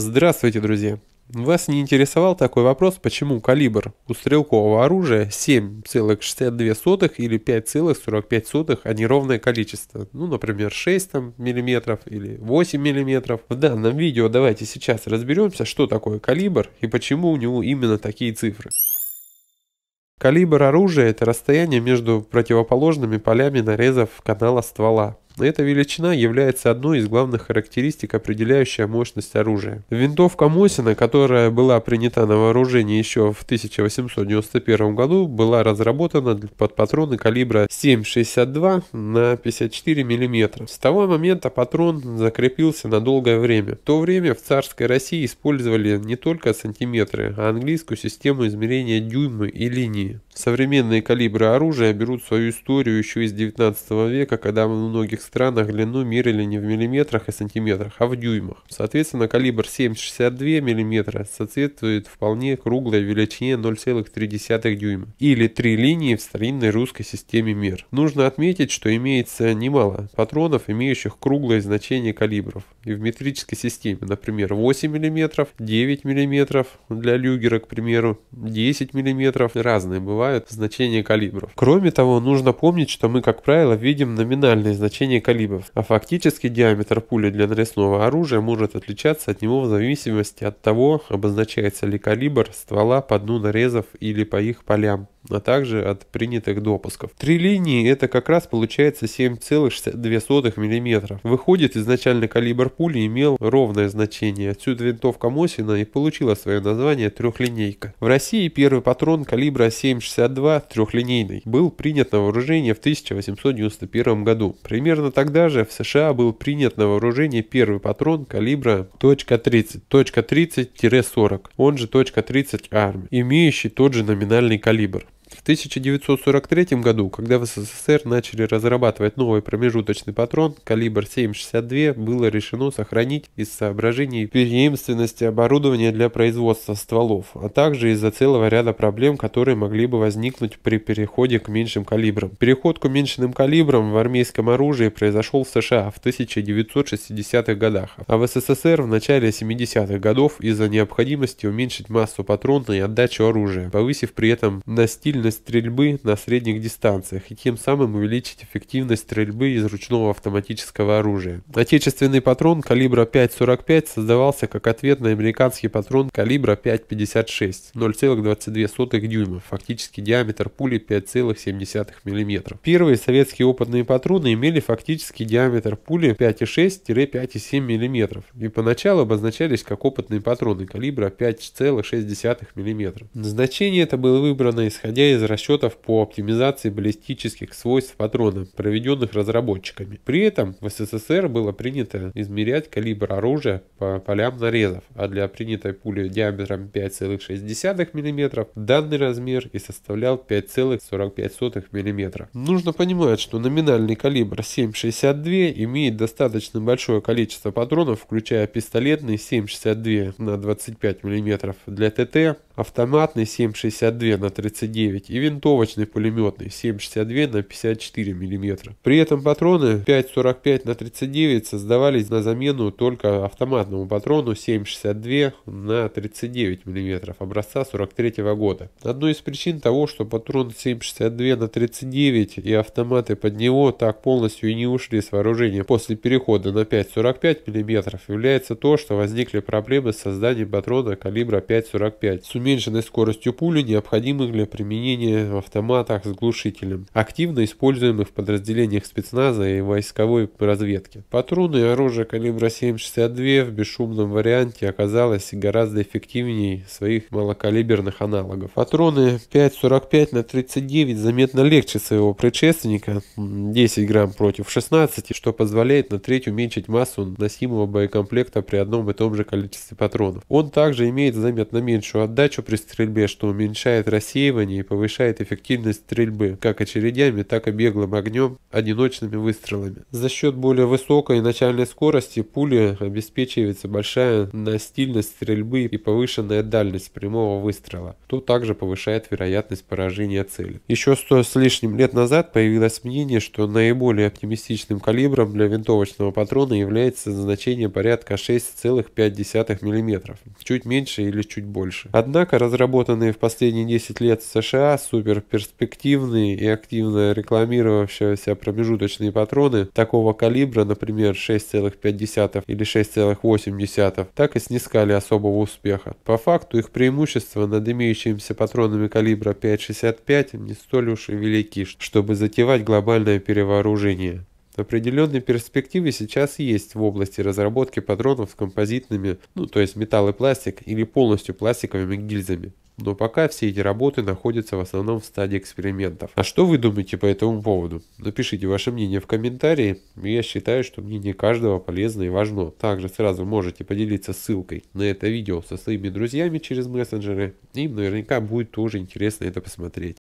Здравствуйте, друзья! Вас не интересовал такой вопрос, почему калибр у стрелкового оружия 7,62 или 5,45, а не ровное количество? Ну, например, 6 мм или 8 мм. В данном видео давайте сейчас разберемся, что такое калибр и почему у него именно такие цифры. Калибр оружия – это расстояние между противоположными полями нарезов канала ствола. Эта величина является одной из главных характеристик, определяющая мощность оружия. Винтовка Мосина, которая была принята на вооружение еще в 1891 году, была разработана под патроны калибра 7,62 на 54 мм. С того момента патрон закрепился на долгое время. В то время в царской России использовали не только сантиметры, а английскую систему измерения дюймы и линии. Современные калибры оружия берут свою историю еще из 19 века, когда в многих странах длину мерили не в миллиметрах и сантиметрах, а в дюймах. Соответственно, калибр 7,62 мм соответствует вполне круглой величине 0,3 дюйма, или 3 линии в старинной русской системе мер. Нужно отметить, что имеется немало патронов, имеющих круглое значение калибров. И в метрической системе, например, 8 мм, 9 мм для люгера, к примеру, 10 мм, разные бывают значения калибров. Кроме того, нужно помнить, что мы, как правило, видим номинальные значения калибров, а фактически диаметр пули для нарезного оружия может отличаться от него в зависимости от того, обозначается ли калибр ствола по дну нарезов или по их полям, а также от принятых допусков. 3 линии – это как раз получается 7,62 мм. Выходит, изначально калибр пули имел ровное значение, отсюда винтовка Мосина и получила свое название трехлинейка. В России первый патрон калибра 7,62 трехлинейный был принят на вооружение в 1891 году. Примерно тогда же в США был принят на вооружение первый патрон калибра .30, .30-40, он же .30 Army, имеющий тот же номинальный калибр. В 1943 году, когда в СССР начали разрабатывать новый промежуточный патрон, калибр 7,62 было решено сохранить из соображений преемственности оборудования для производства стволов, а также из-за целого ряда проблем, которые могли бы возникнуть при переходе к меньшим калибрам. Переход к уменьшенным калибрам в армейском оружии произошел в США в 1960-х годах, а в СССР в начале 70-х годов из-за необходимости уменьшить массу патрона и отдачу оружия, повысив при этом настильность стрельбы на средних дистанциях и тем самым увеличить эффективность стрельбы из ручного автоматического оружия. Отечественный патрон калибра 5,45 создавался как ответ на американский патрон калибра 5,56, 0,22 дюйма, фактически диаметр пули 5,7 мм. Первые советские опытные патроны имели фактически диаметр пули 5,6-5,7 мм и поначалу обозначались как опытные патроны калибра 5,6 мм. Значение это было выбрано исходя из расчетов по оптимизации баллистических свойств патрона, проведенных разработчиками. При этом в СССР было принято измерять калибр оружия по полям нарезов, а для принятой пули диаметром 5,6 мм данный размер и составлял 5,45 мм. Нужно понимать, что номинальный калибр 7,62 имеет достаточно большое количество патронов, включая пистолетный 7,62 на 25 мм для ТТ, автоматный 7,62 на 39 и винтовочный пулеметный 7,62 на 54 мм. При этом патроны 5,45 на 39 создавались на замену только автоматному патрону 7,62 на 39 мм образца 43 года. Одной из причин того, что патрон 7,62 на 39 и автоматы под него так полностью и не ушли с вооружения после перехода на 5,45 мм, является то, что возникли проблемы с созданием патрона калибра 5,45 с уменьшенной скоростью пули, необходимых для применения в автоматах с глушителем, активно используемых в подразделениях спецназа и войсковой разведки. Патроны и оружие калибра 7,62 в бесшумном варианте оказалось гораздо эффективнее своих малокалиберных аналогов. Патроны 5,45 на 39 заметно легче своего предшественника, 10 грамм против 16, что позволяет на треть уменьшить массу носимого боекомплекта при одном и том же количестве патронов. Он также имеет заметно меньшую отдачу при стрельбе, что уменьшает рассеивание и повышает эффективность стрельбы, как очередями, так и беглым огнем, одиночными выстрелами. За счет более высокой начальной скорости пули обеспечивается большая настильность стрельбы и повышенная дальность прямого выстрела, что также повышает вероятность поражения цели. Еще 100 с лишним лет назад появилось мнение, что наиболее оптимистичным калибром для винтовочного патрона является значение порядка 6,5 мм, чуть меньше или чуть больше. Однако разработанные в последние 10 лет в США суперперспективные и активно рекламировавшиеся промежуточные патроны такого калибра, например 6,5 или 6,8, так и снискали особого успеха. По факту их преимущества над имеющимися патронами калибра 5,65 не столь уж и велики, чтобы затевать глобальное перевооружение. Определенные перспективы сейчас есть в области разработки патронов с композитными, то есть металл и пластик, или полностью пластиковыми гильзами. Но пока все эти работы находятся в основном в стадии экспериментов. А что вы думаете по этому поводу? Напишите ваше мнение в комментарии. Я считаю, что мнение каждого полезно и важно. Также сразу можете поделиться ссылкой на это видео со своими друзьями через мессенджеры. Им наверняка будет тоже интересно это посмотреть.